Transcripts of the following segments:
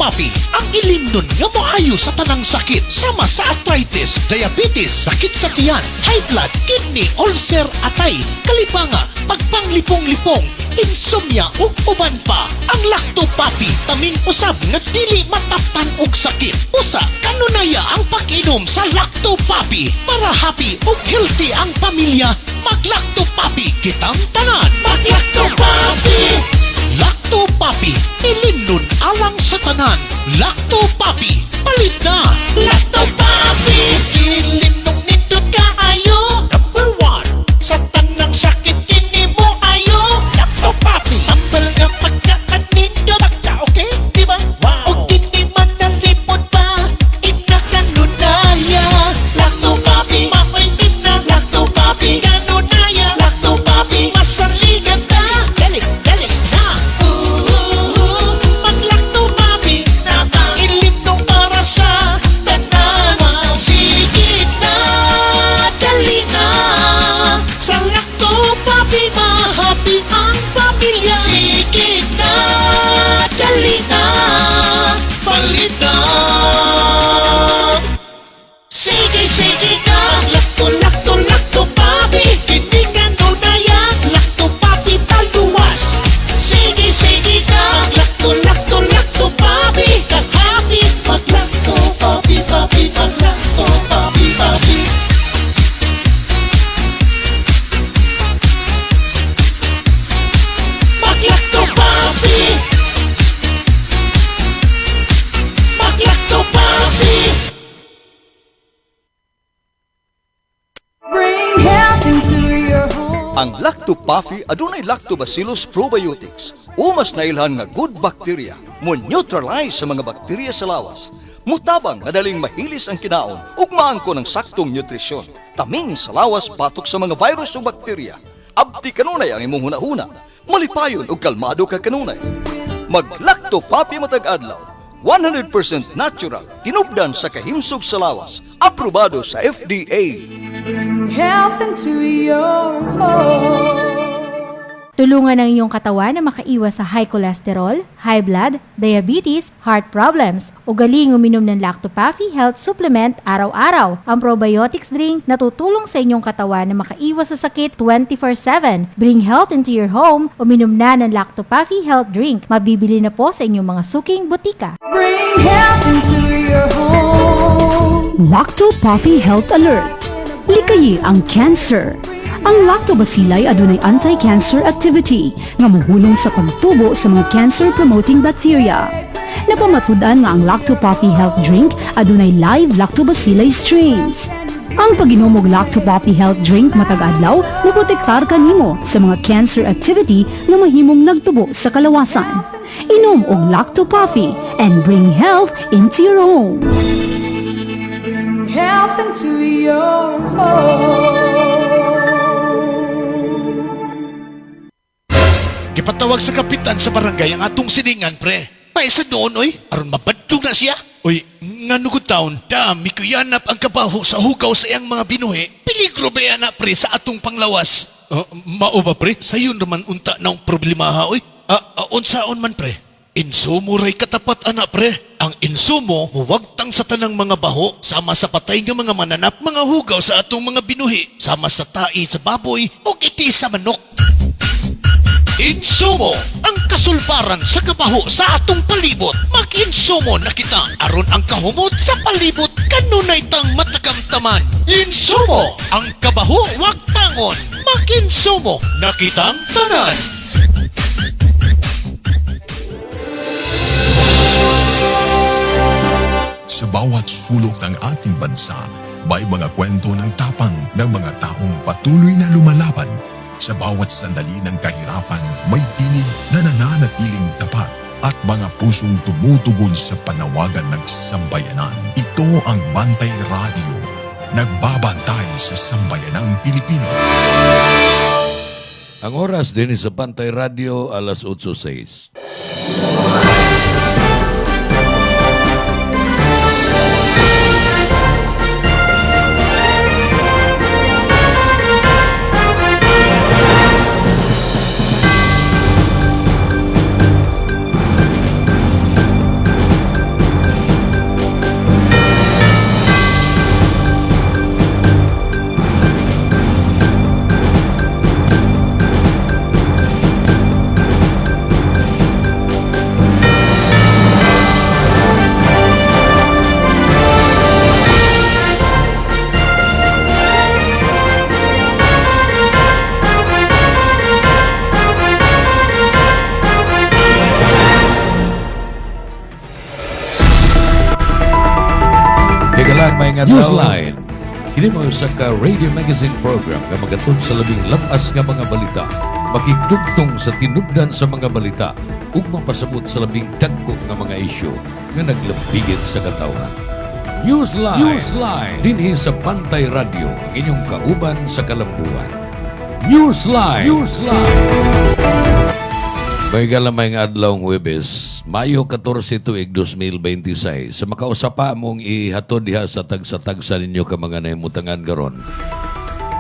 Papi, ang ilim nun nga maayo sa tanang sakit sama sa arthritis, diabetes, sakit sa tiyan, high blood, kidney, ulcer, atay, kalipanga, pagpanglipong-lipong, insomnia ug uban pa. Ang Lacto Papi taming usab nga dili mataptan og sakit. Usa kanunaya ang pag-inom sa Lacto Papi para happy ug healthy ang pamilya. Mag-Lacto Papi kitang tanan. Mag-Lacto Papi. Lacto Papi, ilim nun alang sa tanan. Lacto Papi, palit na. Lacto Papi, ilim nung nindot ka ayo. Number 1, sa tanang sakit kini mo ayo. Lacto Papi, tambal nga pagkaan nindot ka, okay? Diba? Wow. O kini man nalipod pa, inakanunaya. Lacto Papi, mapaitin na. Lacto Papi, kanunaya. Lacto Papi, masaligan ka. Dali na. Mag-Lacto Papi, ilim nung para sa tanan. Sige na, dali na. Sa Lacto Papi, mahappy ang pamilya. Sige na, dali na. Palit na. Sige na. Lacto Papi, hindi ka nunaya. Lacto Papi, taluwas. Sige na. Lacto Papi, kang-happy. Mag-Lacto Papi, mag-Lacto Papi. Mag-Lacto Papi. Mag-Lacto Papi. Bring health into your home. Ang Lacto Puffy adunay Lactobacillus probiotics o mas nailhan nga good bacteria mo neutralize sa mga bakterya sa lawas. Mutabang madaling mahilis ang kinaon ug maangko ng saktong nutrisyon. Taming sa lawas batok sa mga virus o bakterya. Abti kanunay ang imong hunahuna. Malipayon ug kalmado ka kanunay. Mag Lacto Puffy matag adlaw. 100% natural, tinubdan sa kahimsog sa lawas. Aprobado sa FDA. Bring health into your home. Tulungan ang iyong katawan na makaiwas sa high cholesterol, high blood, diabetes, heart problems. Ugaling uminom ng Lacto Puffy Health Supplement araw-araw. Ang probiotics drink na tutulong sa inyong katawan na makaiwas sa sakit 24/7. Bring health into your home. Uminom na ng Lacto Puffy Health Drink. Mabibili na po sa inyong mga suking butika. Bring health into your home. Lacto Puffy Health Alert. Likayi ang cancer. Ang lactobacilli adunay anti-cancer activity nga mohulong sa pagtubo sa mga cancer-promoting bacteria. Napamatud-an nga ang Lacto Puffy Health Drink adunay live lactobacilli strains. Ang pag-inom og Lacto Puffy Health Drink matag adlaw moprotektar kanimo sa mga cancer activity nga mahimong nagtubo sa kalawasan. Inom og Lacto Puffy and bring health into your home. Bring health into your home. Gipatawag sa kapitan sa barangay ang atong siningan, pre. Paisa doon, oy. Aron mabadlog na siya. Oy, nga nugod taon, dami ko yanap ang kabaho sa hugaw sa iyang mga binuhi. Peligro ba yan na, pre, sa atong panglawas? Mao ba, pre? Sayon naman unta ng problema, ha, oy. Unsaon man, pre? Insumo ray katapat, anak, pre. Ang insumo, huwagtang sa tanang mga baho, sama sa patay nga mga mananap, mga hugaw sa atong mga binuhi, sama sa tai sa baboy, o iti sa manok. Insumo, ang kasulbaran sa kabaho sa atong palibot. Mag-insumo na kita aron ang kahumot sa palibot kanunay tang matakamtaman. Insumo, ang kabaho wag tangon. Mag-insumo na kitang tanan. Sa bawat sulok ng ating bansa, may mga kwento ng tapang ng mga taong patuloy na lumalaban. Sa bawat sandali ng kahirapan, may tinig na nananatiling tapat at mga pusong tumutugon sa panawagan ng sambayanan. Ito ang Bantay Radio, nagbabantay sa sambayanang Pilipino. Ang oras din sa Bantay Radio, alas 8:06. nga Newsline. Kini mo sa ka radio magazine program nga magatod sa labing labas nga mga balita. Makigdugtong sa tinubdan sa mga balita ug mapasabot sa labing dagko nga mga isyu nga naglambigit sa katawhan. Newsline. Dinhi sa Pantay Radio, ang inyong kauban sa kalambuan. Newsline. May galamay nga adlawng Huwebes, Mayo 14 tuig 2026. Sa makausapa mong ihatod diha sa tagsa-tagsa ninyo ka mga nahimutangan garon.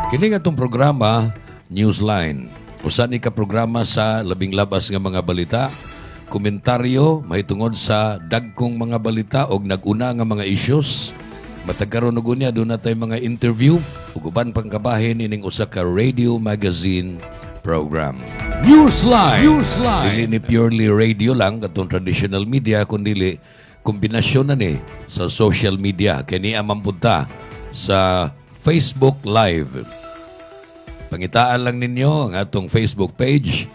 Kini nga tong programa, Newsline. Usa ni ka programa sa labing labas nga mga balita, komentaryo mahitungod sa dagkong mga balita og nag-una nga mga issues. Matag karon og unya do na tay mga interview ug uban pang kabahin ining usa ka radio magazine program. Newsline. Dili ni purely radio lang katong traditional media kundi kombinasyon na ni sa social media kani amang punta sa Facebook Live. Pangitaan lang ninyo ang atong Facebook page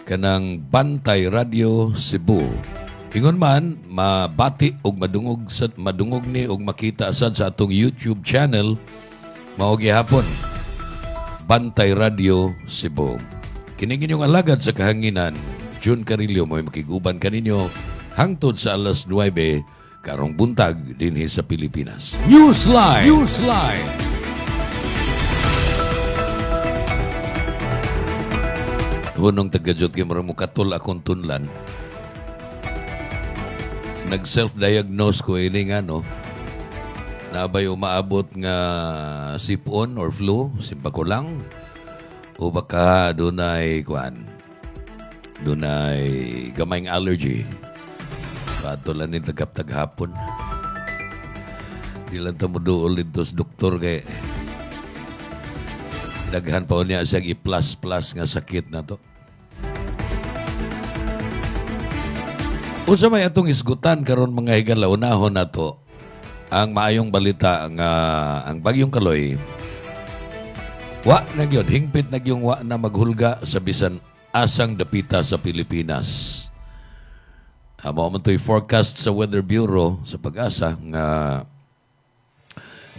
kanang Bantay Radio Cebu. Ingon man mabati og madungog ni og makita sad sa atong YouTube channel mao gihapon Bantay Radio Cebu. Kini inyong alagad sa kahanginan, June Carillo mo makiguban kaninyo hangtod sa alas 9 karong buntag dinhi sa Pilipinas. Newsline. Hunong taga-jot kay maramo katol akong tunlan. Nag-self-diagnose ko ini nga no. Nabay umaabot nga sipon or flu, simba ko lang. O baka dunay gamayng allergy. Patulan ni tagap-taghapon. Di lang tamo duol dito sa doktor kay daghan pa niya siya i-plus nga sakit na to. Unsa may atong isgutan karon mga higala unahon na to ang maayong balita nga ang Bagyong Kaloy wa na gyud hingpit na gyung wa na maghulga sa bisan asang dapita sa Pilipinas. Mao man to'y forecast sa Weather Bureau sa Pag-asa nga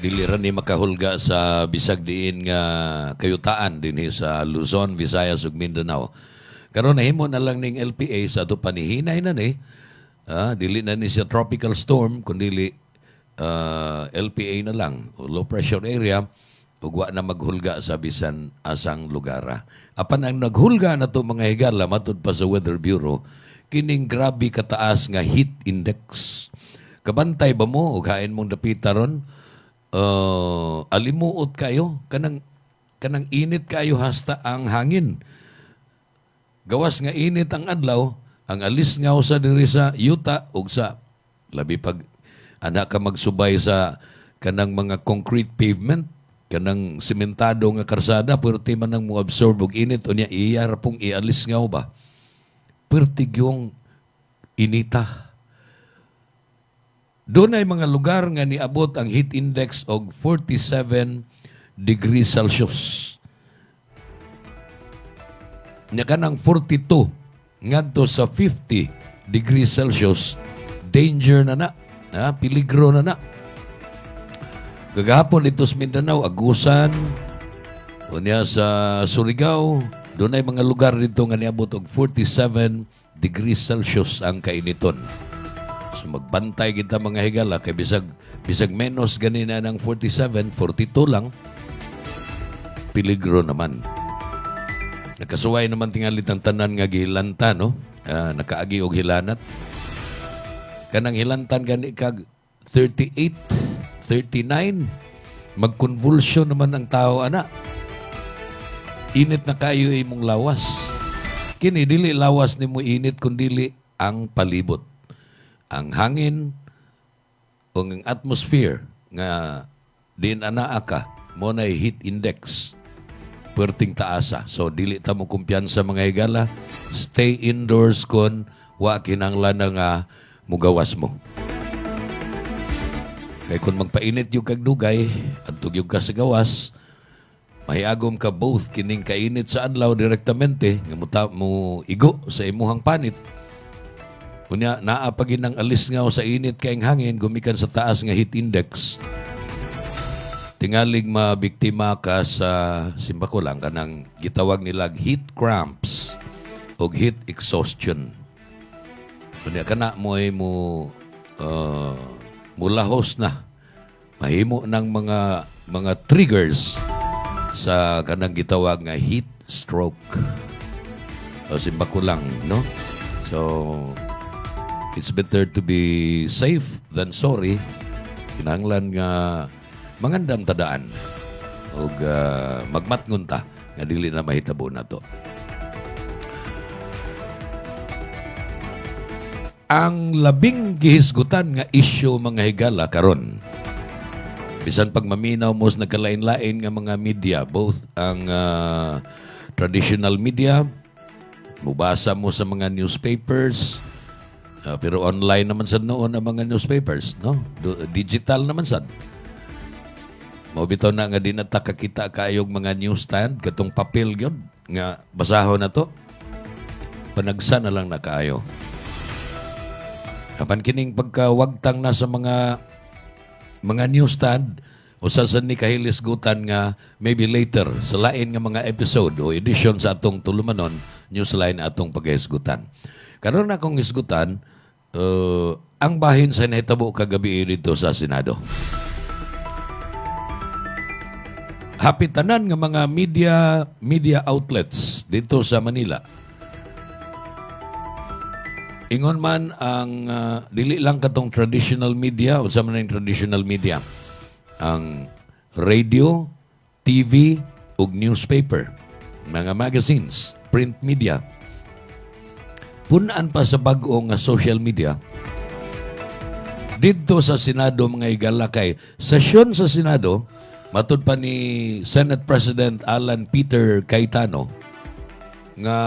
dili ra ni makahulga sa bisag diin nga kayutaan dinhi sa Luzon, Visayas ug Mindanao. Karon nahimo na lang ning LPA sa ato panihinay na ni. Dili na ni siya tropical storm kundi LPA na lang o low pressure area ug wa na maghulga sa bisan asang lugar. Apan ang naghulga na to mga higala matud pa sa Weather Bureau kining grabe kataas nga heat index. Kabantay ba mo ug hain mong dapita ron alimuot kayo kanang init kayo hasta ang hangin. Gawas nga init ang adlaw, ang alis nga sa diri sa yuta ug sa labi pag anak ka magsubay sa kanang mga concrete pavement, kanang sementado nga karsada, pwerte man nang mo absorb og init unya iyar pong ialis nga ba. Pwerte yung inita. Doon ay mga lugar nga niabot ang heat index og 47 degrees Celsius. Nya kanang 42 ngadto sa 50 degrees Celsius, danger na peligro na. Gagahapon dito sa Mindanao, Agusan, unya sa Surigao, doon ay mga lugar dito nga niabot og 47 degrees Celsius ang kainiton. So magbantay kita mga higala kay bisag menos ganina ng 47, 42 lang. Peligro naman. Nakasuway naman tingalit ang tanan nga gihilanta, no? Nakaagi og hilanat. Kanang hilantan gani kag 38, 39. Mag-convulsion naman ang tao, ana. Init na kayo imong lawas. Kini dili lawas nimo init kundi ang palibot. Ang hangin o ang atmosphere nga din anaa ka mo na heat index perting taasa. So dili ta mo kumpiyansa mga higala, stay indoors kon wa kinahanglan nga mugawas mo. Kay kung magpainit yung kagdugay at yung ka sa gawas, mahiagom ka both kining kainit sa adlaw direktamente nga mo igo sa imuhang panit. Kunya naa pa ginang alis nga sa init kayong hangin gumikan sa taas nga heat index. tingalig mabiktima ka sa simba ko lang kanang gitawag nila heat cramps o heat exhaustion. Kunya kana mo ay mulahos na mahimo ng mga triggers sa kanang gitawag nga heat stroke. O simba ko lang, no? So it's better to be safe than sorry. Kinahanglan nga mangandam tadaan ug magmatngon ta nga dili na mahitabo na to. Ang labing gihisgutan nga isyu mga higala karon, bisan pag maminaw mo sa nagkalain-lain nga mga media, both ang traditional media, mubasa mo sa mga newspapers, pero online naman sad noon ang mga newspapers, no? Digital naman sad. Mabitaw na nga di natakakita kayong mga newsstand, katong papel yun, nga basahon na to. Panagsa na lang na kayo. Kapan kining pagkawagtang na sa mga newsstand, usasan ni kahilisgutan nga maybe later sa lain nga mga episode o edition sa atong tulumanon, newsline atong paghisgutan. Karon akong hisgutan, ang bahin sa nahitabo kagabi dito sa Senado. Hapitanan nga mga media outlets dito sa Manila. Ingon man ang dili lang katong traditional media o sa man ang traditional media, ang radio, TV ug newspaper, mga magazines, print media. Punan pa sa bag-o nga social media. Dito sa Senado mga higala kay sesyon sa Senado, matud pa ni Senate President Alan Peter Cayetano nga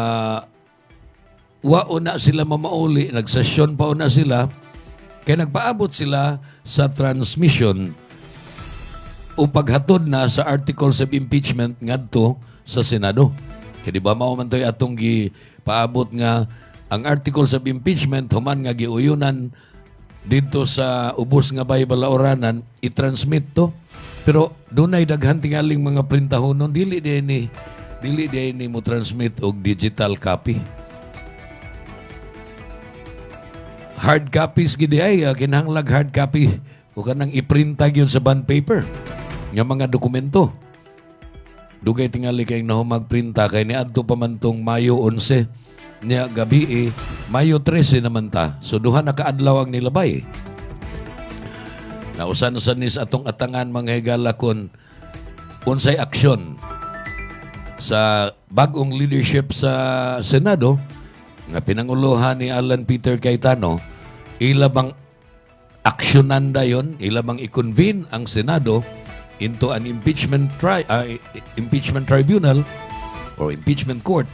wa una sila mamauli, nagsesyon pa una sila, kaya nagpaabot sila sa transmission o paghatod na sa articles of impeachment ngadto sa Senado. Kaya di ba mao man to'y atong paabot nga ang articles of impeachment human nga giuyunan dito sa ubos nga Baybalaranan i-transmit to. Pero dunay daghan tingaling mga printahonon dili ni mo transmit og digital copy. Hard copies gid ay kinahanglag hard copy o kanang iprinta gyud sa bond paper nga mga dokumento. Dugay tingali kay nahumagprinta kay niadto pa man tong Mayo 11 niya gabi Mayo 13 naman ta. So duha na kaadlaw ang nilabay. Nausan-usan ni sa atong atangan mga higala kon unsay aksyon sa bagong leadership sa Senado nga pinanguluhan ni Alan Peter Cayetano, ilabang aksyonan dayon, ilabang i-convene ang Senado into an impeachment tribunal or impeachment court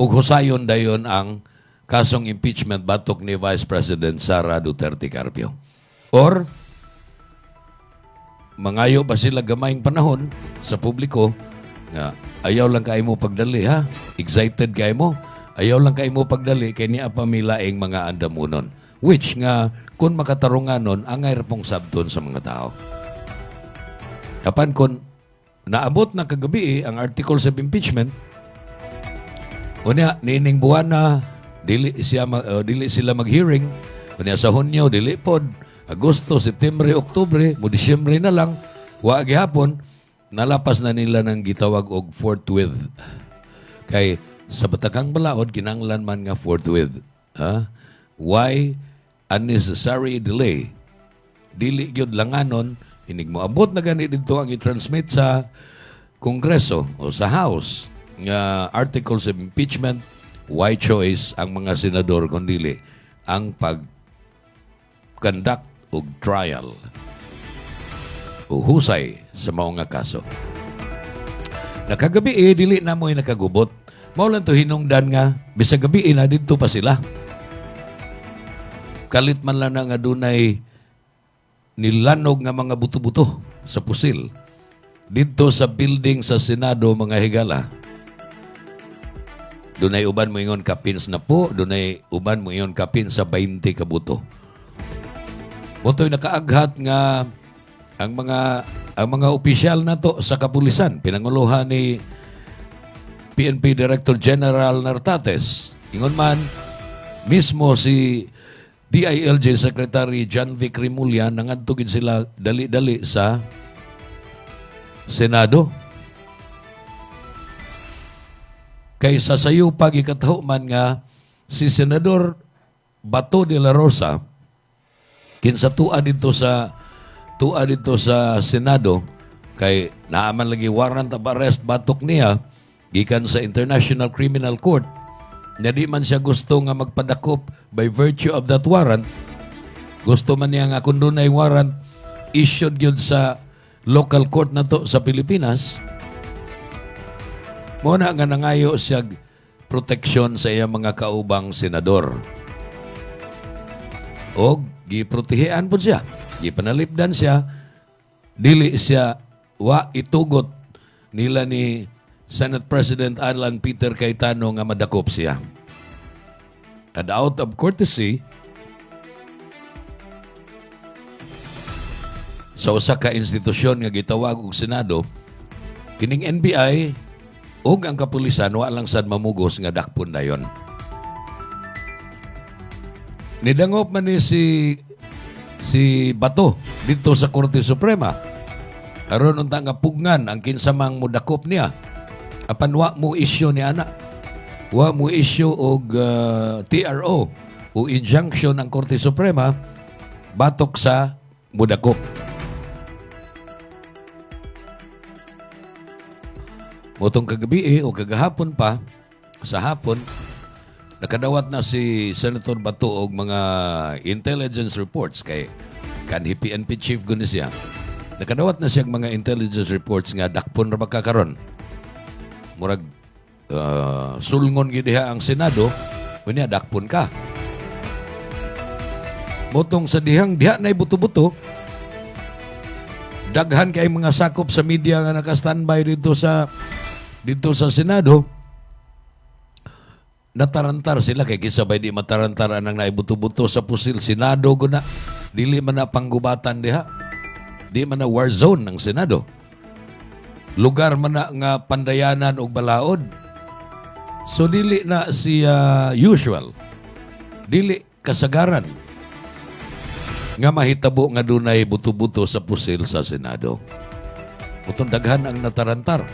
ug husayon dayon ang kasong impeachment batok ni Vice President Sara Duterte Carpio. Or mangayo ba sila gamayng panahon sa publiko nga ayaw lang kay mo pagdali ha, excited kay mo, ayaw lang kay mo pagdali kay niya pamilaing mga andamunon, which nga kung makatarunganon angay ra pong sabton sa mga tao. Kapan kon naabot na kagabi ang articles of impeachment, unya nining buwan na dili sila mag-hearing, unya sa Hunyo dili pod, Agosto, September, Oktubre, mo Disyembre na lang, wa gihapon nalapas na nila ng gitawag og forthwith. Kay sa batakang balaod kinanglan man nga forthwith. Why unnecessary delay? Dili gyud langanon inig mo abot na gani dito ang i-transmit sa Kongreso o sa House nga articles of impeachment. Why choice ang mga senador kundili ang pag-conduct og trial o husay sa mga nga kaso. Nakagabi dili na mo'y nakagubot. Mao lang to hinungdan nga bisag gabi na dito pa sila. Kalit man lang na nga dunay nilanog nga mga buto-buto sa pusil dito sa building sa Senado mga higala. Dunay uban mo ingon kapins na po, dunay uban mo ingon kapin sa 20 ka buto. Motoy nakaaghat nga ang mga ang mga opisyal na to sa kapulisan, pinanguluhan ni PNP Director General Nartates. Ingon man, mismo si DILG Secretary John Vic Rimulya nangantugin sila dali-dali sa Senado. Kaysa sayo pag ikataho man nga si Senador Bato de la Rosa kinsa tua dito sa Senado kay naaman lagi warrant of arrest batok niya gikan sa International Criminal Court na di man siya gusto nga magpadakop by virtue of that warrant. Gusto man niya nga kung doon ay warrant issued yun sa local court na to sa Pilipinas. Muna nga nangayo siya proteksyon sa iyang mga kaubang senador. O giprotehean po siya. Gipanalipdan siya. Dili siya wa itugot nila ni Senate President Alan Peter Cayetano nga madakop siya. And out of courtesy, sa usa ka institusyon nga gitawag og Senado, kining NBI ug ang kapulisan wa lang sad mamugos nga dakpon dayon. Nidangop man ni si Bato dito sa Korte Suprema. Karon unta nga pugnan ang kinsamang modakop niya. Apan wa mo issue ni ana. Wa mo issue og TRO o injunction ang Korte Suprema batok sa modakop. Motong kagabi o kagahapon pa, sa hapon, nakadawat na si Senator Bato og mga intelligence reports kay kanhi PNP chief guni siya. Nakadawat na siya mga intelligence reports nga dakpon ra magkakaron. Murag sulngon gid diha ang Senado, unya dakpon ka. Motong sa dihang diha nay buto-buto, daghan kay mga sakop sa media nga naka-standby dito sa Senado, natarantar sila kay kisabay di matarantar anang naibuto-buto sa pusil Senado guna. Dili man na panggubatan diha. Di man na war zone ng Senado. Lugar man na nga pandayanan og balaod. So dili na siya usual. Dili kasagaran nga mahitabo nga dunay buto-buto sa pusil sa Senado. Utong daghan ang natarantar.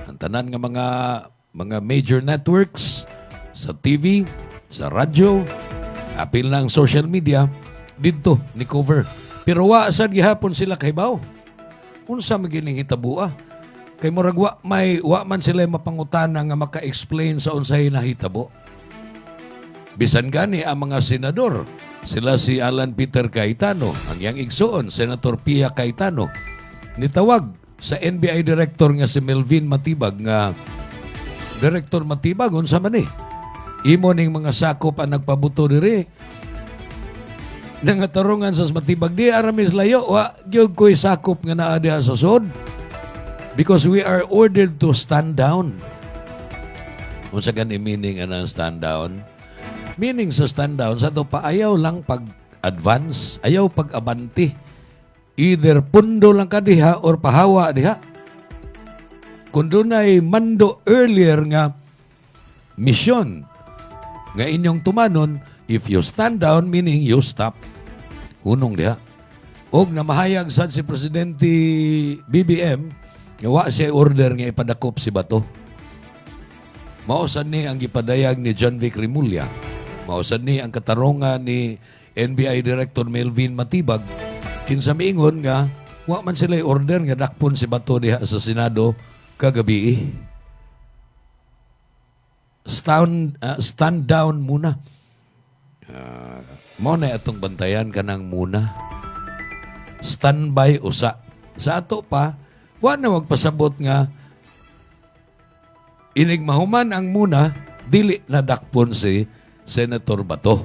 Ang tanan nga mga major networks sa TV, sa radyo, apil lang social media, dito ni cover. Pero wa sad gihapon sila kay baw. Unsa magining hitabua? Kay murag wa man sila mapangutana nga maka-explain sa unsay nahitabo. Bisan gani ang mga senador, sila si Alan Peter Cayetano, ang yang igsoon, Senator Pia Cayetano, nitawag sa NBI Director nga si Melvin Matibag nga, Director Matibag, unsa man imo ning mga sakop ang nagpabuto diri. Nangatarungan sa Matibag, di aramis layo, wa gyud ko'y sakop nga naa diha sa sud. Because we are ordered to stand down. Unsa gani meaning anang stand down? Meaning sa stand down, sa to paayaw lang pag-advance, ayaw pag-abanti. Either pundo lang ka diha or pahawa diha. Kung doon ay mando earlier nga mission nga inyong tumanon, if you stand down, meaning you stop. Hunong diha. Og na mahayag sad si Presidente BBM, nga wa siya order nga ipadakop si Bato. Mausan ni ang ipadayag ni John Vic Rimulya. Mausan ni ang katarungan ni NBI Director Melvin Matibag. Kinsa miingon nga, wa man sila order nga dakpon si Bato diha sa Senado kagabi. Stand down muna. Muna atong bantayan ka ng muna. Standby usa. Sa ato pa, wa na magpasabot nga inigmahuman ang muna, dili na dakpon si Senator Bato.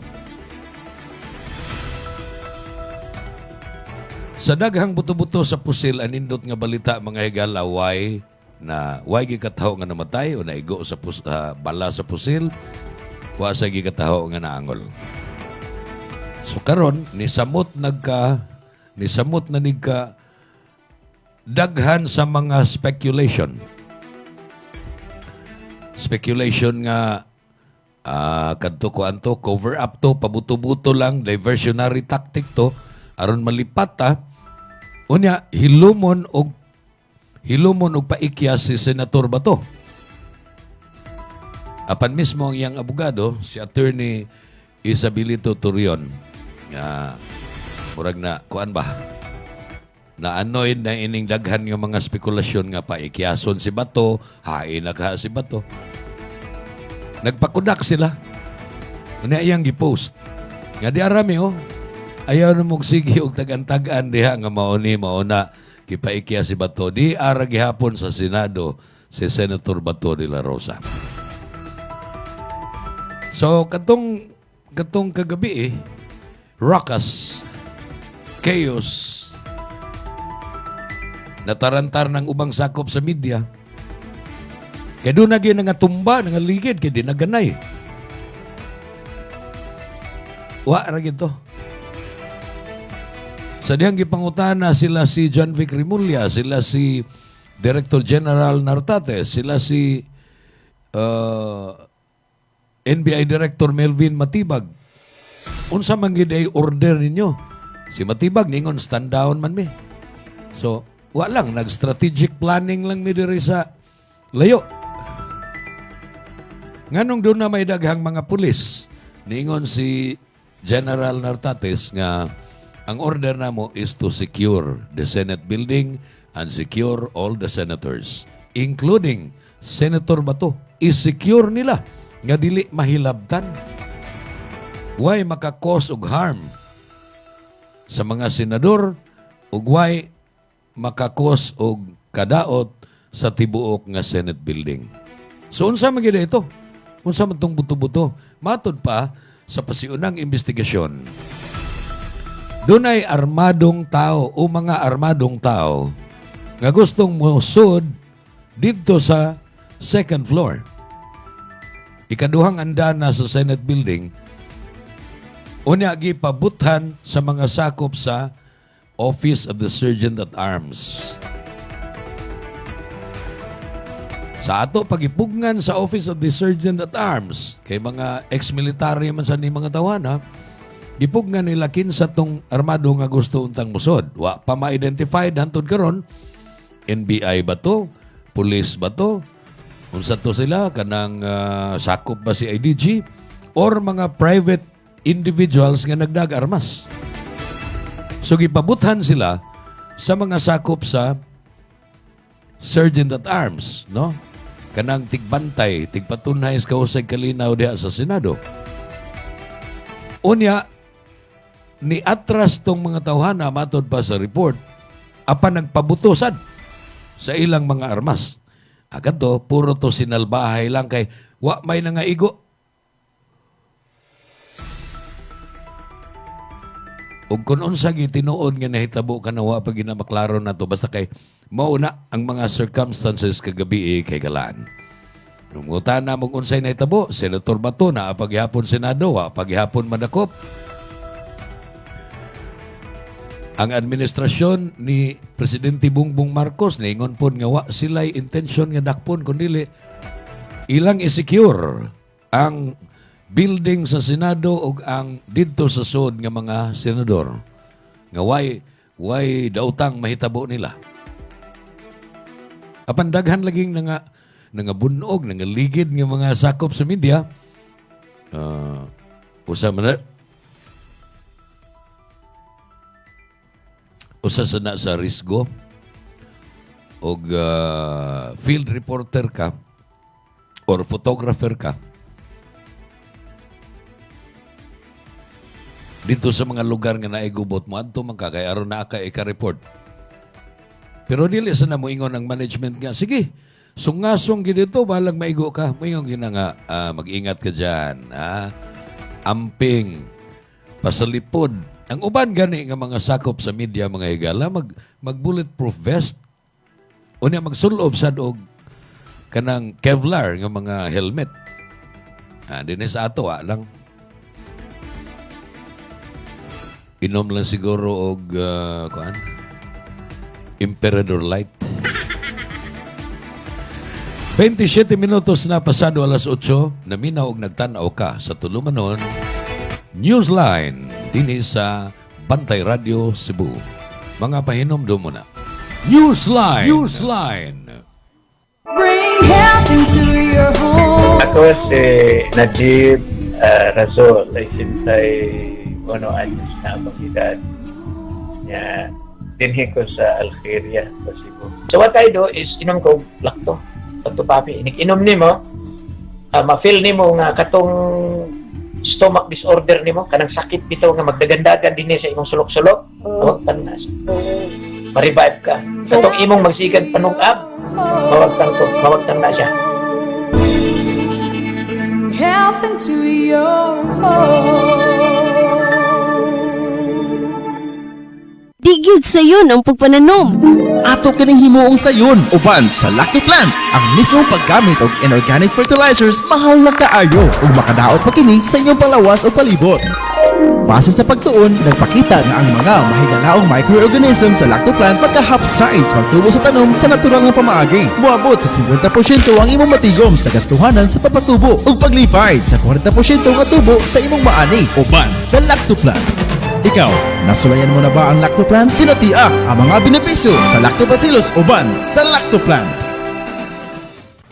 Sa daghang buto-buto sa pusil, anindot nga balita mga higala, way gikataho nga namatay o naigo sa bala sa pusil, wa sa gikataho nga naangol. So karon nisamot na nigka daghan sa mga speculation. Speculation nga kadto ko anto, cover up to, pabuto-buto lang, diversionary tactic to, aron malipat ta. Unya, hilumon og paikya si Senator Bato. Apan mismo ang iyang abogado, si Attorney Isabelito Turion, nga murag na, kuan ba? Na anoid na ining daghan nga mga spekulasyon nga paikyason si Bato, hain nagha si Bato. Nagpakudak sila. Ano iyang gipost. Nga di arami ayaw na mong sige og tagan-tagan diha nga mauna kipaikya si Bato. Di ara gihapon sa Senado si Senator Bato de la Rosa. So katong kagabi ruckus, chaos, natarantar ng ubang sakop sa media. Kaya doon na nga tumba, nga ligid, kaya di naganay. Wa ra gito. Sa diyang gipangutana sila si John Vic Rimulya, sila si Director General Nartates, sila si NBI Director Melvin Matibag. Unsa man gid ay order ninyo? Si Matibag ningon stand down man mi. So, wa lang nag-strategic planning lang mi diri sa layo. Nganong doon na may daghang mga pulis, ningon si General Nartates nga ang order namo is to secure the Senate building and secure all the senators, including Senator Bato. I-secure nila nga dili mahilabtan. Why makakos og harm sa mga senador ug why makakos og kadaot sa tibuok nga Senate building. So unsa man gid ito? Unsa man tong buto-buto? Matod pa sa pasiunang investigasyon, dunay armadong tao o mga armadong tao nga gustong musud dito sa second floor. Ikaduhang andana sa Senate building, unya gipabuthan sa mga sakop sa Office of the Sergeant at Arms. Sa ato pagipugngan sa Office of the Sergeant at Arms, kay mga ex-military man sa ni mga tawana, gipugnan nila kinsa tong armado nga gusto untang musod. Wa pa ma-identify hantod karon, NBI ba to? Police ba to? Unsa to sila? Kanang sakop ba si IDG? Or mga private individuals nga nagdag-armas? So gipabuthan sila sa mga sakop sa Sergeant at Arms, no? Kanang tigbantay, tigpatunay sa kausay kalinaw diha sa Senado. Unya, ni atras tong mga tawhana matod pa sa report, apan nagpabutusan sa ilang mga armas. Agad to, puro to sinalbahay lang kay wa may nangaigo. Ug kun unsa gitinuod nga nahitabo kana wa pa ginamaklaro nato basta kay mauna ang mga circumstances kagabi kay galaan. Nungutan na mong unsay nahitabo, Senator Bato na paghihapon Senado, wa paghihapon madakop. Ang administrasyon ni Presidente Bongbong Marcos niingon pod nga wa sila'y intensyon nga dakpon kundi ilang i-secure ang building sa Senado ug ang didto sa sud nga mga senador nga way daotang mahitabo nila. Apan daghan laging nga bunog, nga ligid nga mga sakop sa media. Usa na sa risgo og field reporter ka or photographer ka dito sa mga lugar nga naigubot mo adto man kay aron na ka ika-report. Pero dili sa na moingon ang management nga, sige, sungasong gid dito balag maigo ka. Moingon gina nga mag-ingat ka diyan, amping pasalipod. Ang uban gani nga mga sakop sa media mga higala mag bulletproof vest. Unya magsulob sad og kanang Kevlar nga mga helmet. Dinhi sa ato lang. Inom lang siguro og kuan. Emperador Light. 27 minutos na pasado alas 8, naminaw og nagtanaw ka sa tulumanon. Newsline, dinhi sa Bantay Radio, Cebu. Mga pahinomdom mo na. Newsline! Newsline! Bring health into your home. Ako si Najib Razol, ay sintay 1 anyos na akong edad. Dinhi ko sa Algeria, sa Cebu. So what I do is inom ko lakto papi. Inom nimo, ma-feel nimo nga katong stomach disorder nimo, kanang sakit bitaw nga magdagandagan dinhi sa imong sulok-sulok. Mawagtan na siya. Ma-revive ka. Katong imong magsigad panungab, mawagtan na siya. Bring health into your home. Digid sayon ang pagpananom. Ato kining himuong sayon uban sa Lucky Plant. Ang mismong paggamit og inorganic fertilizers mahal na kaayo ug makadaot pa kini sa inyong palawas o palibot. Base sa pagtuon, nagpakita nga ang mga mahigalaong microorganisms sa lactoplant magka-half-size pagtubo sa tanom sa natural nga pamaagi. Muabot sa 50% ang imong matigom sa gastuhanan sa papatubo ug paglipay sa 40% nga tubo sa imong maani uban sa lactoplant. Ikaw, nasulayan mo na ba ang lactoplant? Sinatiak ang mga benepisyo sa lactobacillus uban sa lactoplant.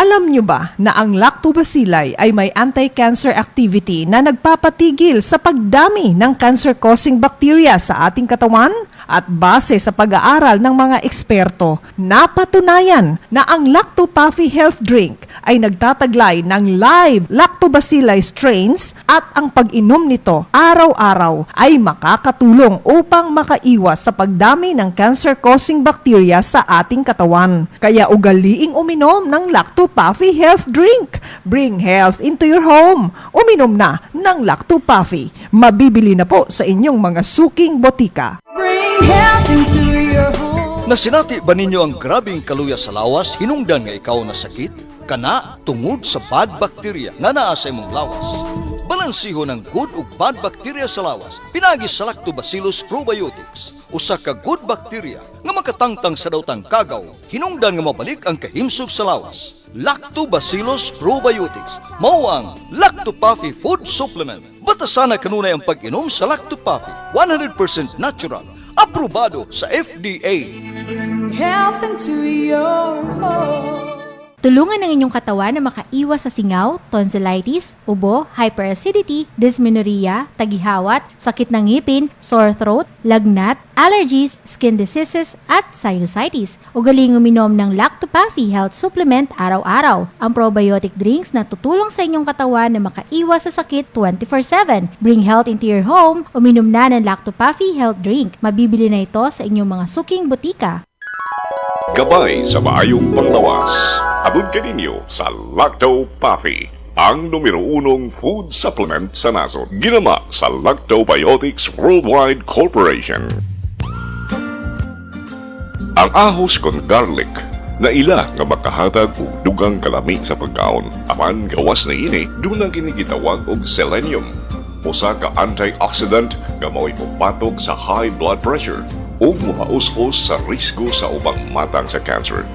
Alam nyo ba na ang lactobacilli ay may anti-cancer activity na nagpapatigil sa pagdami ng cancer-causing bacteria sa ating katawan? At base sa pag-aaral ng mga eksperto, napatunayan na ang Lacto-Puffy Health Drink ay nagtataglay ng live lactobacilli strains at ang pag-inom nito araw-araw ay makakatulong upang makaiwas sa pagdami ng cancer-causing bacteria sa ating katawan. Kaya ugaliing uminom ng Lacto-Puffy Health Drink. Bring health into your home. Uminom na ng Lacto-Puffy. Mabibili na po sa inyong mga suking botika. Bring health into your home. Nasinati ba ninyo ang grabing kaluya sa lawas hinungdan nga ikaw na sakit? Kana tungod sa bad bacteria nga naa sa imong lawas. Balansiho ng good ug bad bacteria sa lawas pinagi sa Lactobacillus probiotics. Usa ka good bacteria nga makatangtang sa dawtang kagaw hinungdan nga mabalik ang kahimsog sa lawas. Lactobacillus probiotics mao ang Lacto-Puffy food supplement. Batasana kanunay ang pag-inom sa Lacto-Puffy, 100% natural, aprobado sa FDA. Bring health into your home. Tulungan ang inyong katawan na makaiwas sa singaw, tonsillitis, ubo, hyperacidity, dysmenorrhea, tagihawat, sakit ng ngipin, sore throat, lagnat, allergies, skin diseases, at sinusitis. Ugaling uminom ng Lacto-Puffy Health Supplement araw-araw. Ang probiotic drinks na tutulong sa inyong katawan na makaiwas sa sakit 24/7. Bring health into your home. Uminom na ng Lacto-Puffy Health Drink. Mabibili na ito sa inyong mga suking butika. Gabay sa maayong panglawas. Atod kaninyo sa Lacto-Puffy, ang numero 1 food supplement sa nasod. Ginama sa Lactobiotics Worldwide Corporation. Ang ahos kon garlic na ila nga makahatag og dugang kalami sa pagkaon. Aman gawas na ini duna kini gitawag og selenium, usa ka antioxidant nga mao'y pupatok sa high blood pressure ug mopaus-os sa risgo sa ubang matang sa cancer.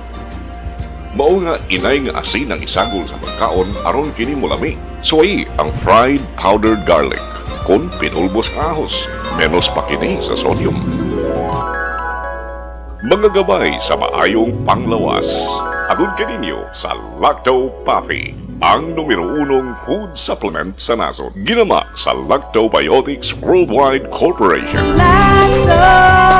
Mao nga inay nga asin ang isagol sa pagkaon aron kini molami. Suway ang fried powdered garlic kun pinulbos ang ahos, menos pa kini sa sodium. Mga gabay sa maayong panglawas. Atod kaninyo sa Lacto-Puffy, ang numero 1 food supplement sa nasod. Ginama sa Lactobiotics Worldwide Corporation. Lacto-Puffy.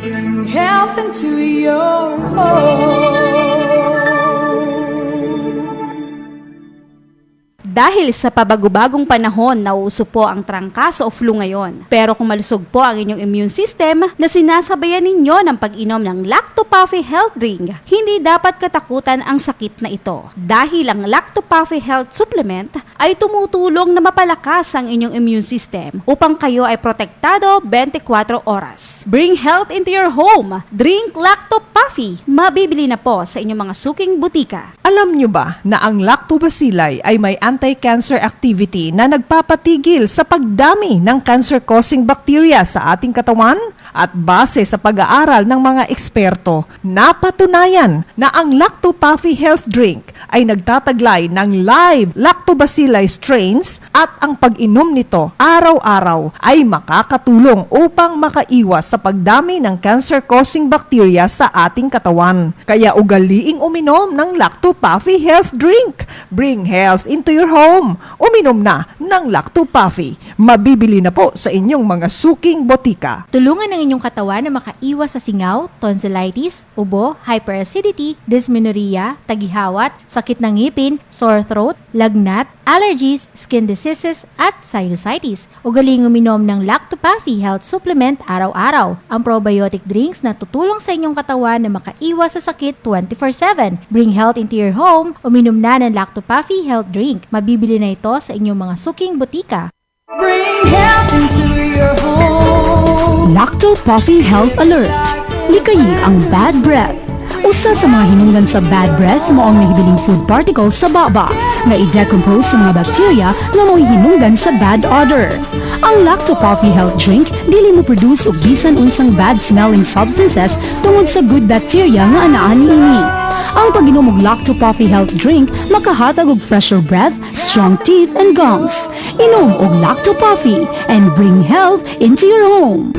Bring health into your home. Dahil sa pabagubagong panahon, nauuso po ang trangkaso o flu ngayon. Pero kung malusog po ang inyong immune system na sinasabayan ninyo ng pag-inom ng Lacto-Puffy Health Drink, hindi dapat katakutan ang sakit na ito. Dahil ang Lacto-Puffy Health Supplement ay tumutulong na mapalakas ang inyong immune system upang kayo ay protektado 24 oras. Bring health into your home. Drink Lacto-Puffy. Mabibili na po sa inyong mga suking butika. Alam nyo ba na ang lactobacilli ay may anti anti-cancer activity na nagpapatigil sa pagdami ng cancer-causing bacteria sa ating katawan at base sa pag-aaral ng mga eksperto, napatunayan na ang Lactopaffi Health Drink ay nagtataglay ng live lactobacilli strains at ang pag-inom nito araw-araw ay makakatulong upang makaiwas sa pagdami ng cancer-causing bacteria sa ating katawan. Kaya ugaliing uminom ng Lactopaffi Health Drink. Bring health into your home. Uminom na ng Lactopaffi. Mabibili na po sa inyong mga suking botika. Tulungan ng inyong katawan na makaiwas sa singaw, tonsillitis, ubo, hyperacidity, dysmenorrhea, tagihawat, sakit ng ngipin, sore throat, lagnat, allergies, skin diseases, at sinusitis. Ugaling uminom ng Lactopaffi Health Supplement araw-araw. Ang probiotic drinks na tutulong sa inyong katawan na makaiwas sa sakit 24/7. Bring health into your home. Uminom na ng Lactopaffi Health Drink. Mabibili na ito sa inyong mga suking botika. Bring health into your home. Lactopaffi Health Alert. Likayi ang bad breath. Usa sa mga hinungdan sa bad breath mao ang nahibiling food particles sa baba nga i-decompose sa mga bacteria nga mo'y hinungdan sa bad odor. Ang Lactopaffi Health Drink dili mo produce og bisan unsang bad smelling substances tungod sa good bacteria nga anaa niini. Ang pag-inom og Lactopaffi Health Drink makahatag og fresher breath, strong teeth, and gums. Inom og Lactopaffi and bring health into your home.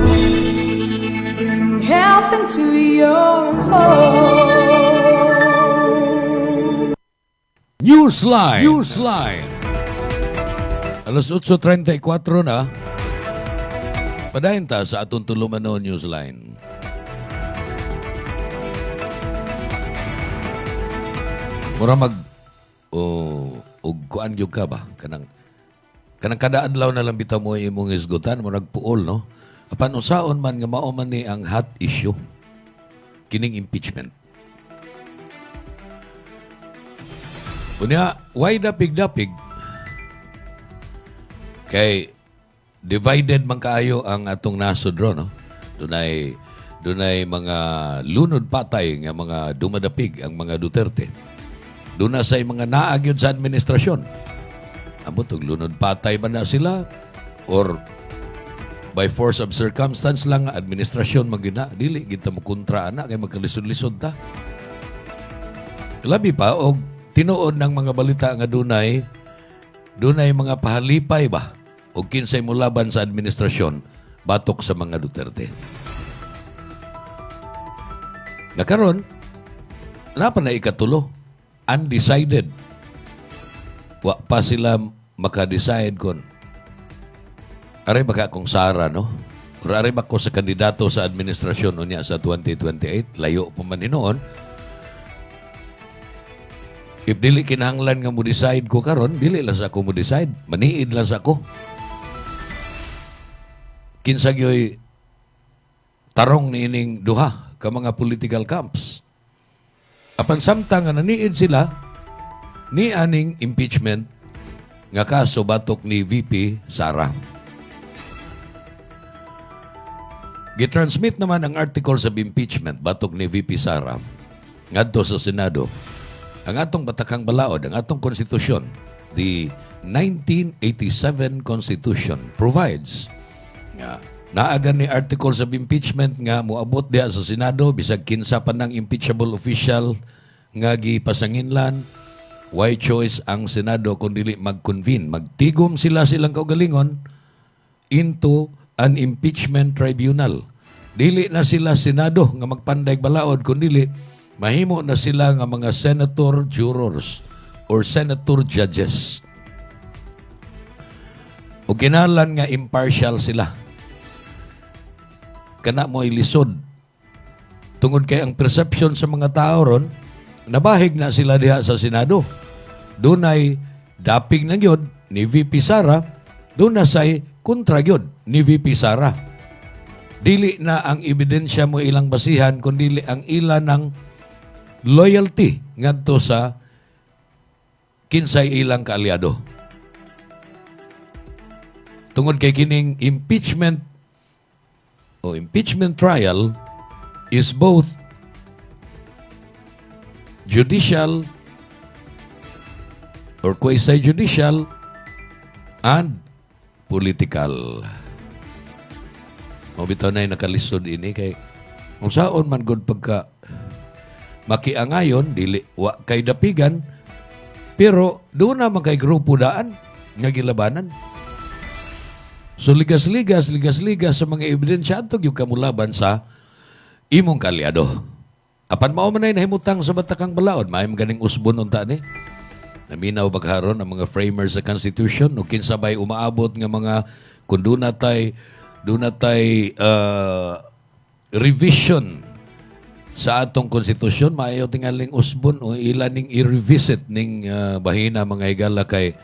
Bring health into your home. Newsline. Alas 8:34 na. Padayon ta sa atong tulumano Newsline. Mura og kuan gyud ka ba kanang kada adlaw na lang bitaw mo imong isgutan mo nagpuol no. Apan usaon man nga mao man ni ang hot issue kining impeachment. Unya, why dapig-dapig? Kay divided man kaayo ang atong nasod ro, no? Dunay mga lunod patay nga mga dumadapig ang mga Duterte. Doon na sa mga naagyod sa administrasyon. Ambot og lunod patay ba na sila? Or by force of circumstance lang administrasyon magina dili kita mo kontra ana kay magkalisod-lisod ta. Labi pa og tinuod ng mga balita nga dunay mga pahalipay ba o kinsay mo laban sa administrasyon batok sa mga Duterte. Nakaron, napa na ikatulo? Undecided. Wa pa sila makadecide kon aray baka kung Sara, no? O aray ba ko sa kandidato sa administrasyon unya sa 2028, layo pa man hinoon. If dili kinahanglan nga mo decide ko karon, dili lang sa ako mo decide. Maniid lang sa ako. Kinsa gyoy tarong niining duha ka mga political camps. Apan samtang nga naniid sila ni aning impeachment nga kaso batok ni VP Sara. Gitransmit naman ang articles of impeachment batok ni VP Sara ngadto sa Senado. Ang atong batakang balaod, ang atong konstitusyon, the 1987 Constitution provides nga naagan ni articles of impeachment nga moabot diha sa Senado bisag kinsa pa ng impeachable official nga gipasanginlan. Why choice ang Senado kung dili mag-convene, magtigom silang kaugalingon into an impeachment tribunal. Dili na sila Senado nga magpanday balaod kundi mahimo na sila nga mga senator jurors or senator judges. O kinalan nga impartial sila. Kana mo ilisod. Tungod kay ang perception sa mga tao ron, nabahig na sila diha sa Senado. Dunay dapig na gyud ni VP Sara, doon na say kontra gyud ni VP Sara. Dili na ang ebidensya mo ilang basihan, kundi ang ila ng loyalty ngadto sa kinsay ilang kaalyado. Tungod kay kining impeachment trial is both judicial or quasi-judicial and political. Mabitaw na yung nakalisod ini kay kung saan man good pagka makiangayon, dili wa kay dapigan, pero doon naman kay grupo daan nga gilabanan. So ligas-ligas sa mga ebidensya atog yung kamulaban sa imong kalyado. Apan mao man ay nahimutang sa batakang balaod, maay maganing usbon unta ni. Naminaw bagharon ang mga framers sa Constitution ug kinsabay umaabot nga mga kun dunay revision sa atong konstitusyon, maayo tingaling usbon o ilaning i-revisit ning bahina mga higala kay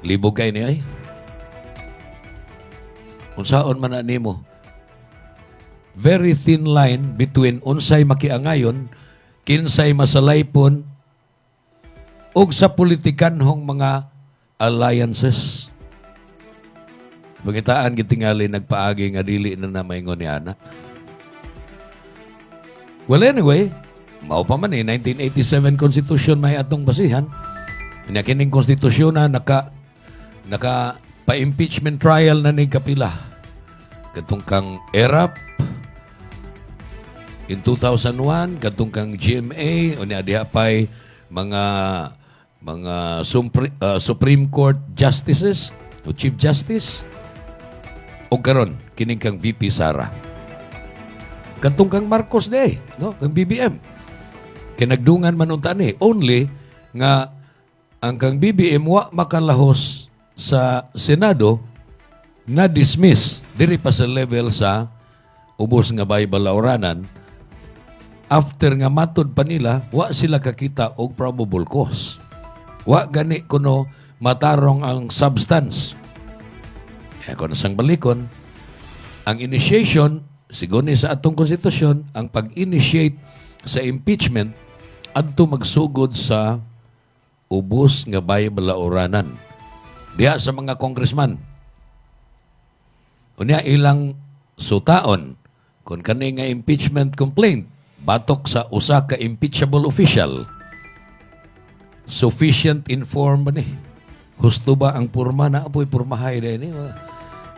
libog kay ni ay. Kung saan man na nimo, very thin line between unsay makiangayon, kinsay masalaypon, ug sa politikanhong mga alliances. Magitaan gitingali nagpaagi nga dili na maingon ni ana. Well anyway, mao pa man 1987 Constitution may atong basihan. Inakining konstitusyon na naka pa-impeachment trial na ni kapila. Katong kang ERAP in 2001, katong kang GMA, o niya diha pa'y mga Supreme Court Justices o Chief Justice o karon kining kang VP Sara. Katong kang Marcos de, no? Kang BBM. Kinagdungan man unta ni only nga ang kang BBM wa makalahos sa Senado na dismiss diri pa sa level sa ubos nga baybalaoranan after nga matod pa nila wa sila kakita og probable cause. Wa gani kuno matarong ang substance. Kaya kung nasang balikon, ang initiation, siguni sa atong konstitusyon, ang pag-initiate sa impeachment adto magsugod sa ubos nga baybalaoranan. Diya sa mga congressman. Unya ilang sutaon kung kani nga impeachment complaint batok sa usa ka impeachable official. Sufficient informed ba ni? Husto ba ang purma na apoy purmahay din ni?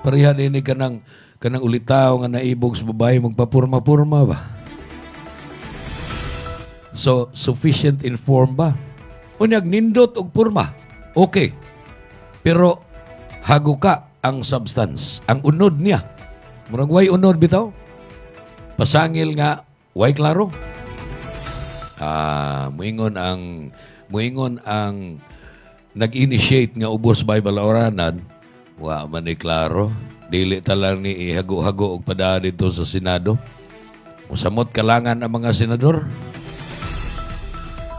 Pareha din ni kanang ulitaw nga naibog sa babae magpapurma-purma ba? So sufficient informed ba? Unyag nindot og purma. Okay. Pero hago ka ang substance, ang unod niya. Murag way unod bitaw. Pasangil nga way klaro. Muingon ang nag-initiate nga ubos baybalaoranan, wa man ni klaro. Dili talang ni ihago-hago og pada dito sa Senado. Musamot kalangan ang mga senador.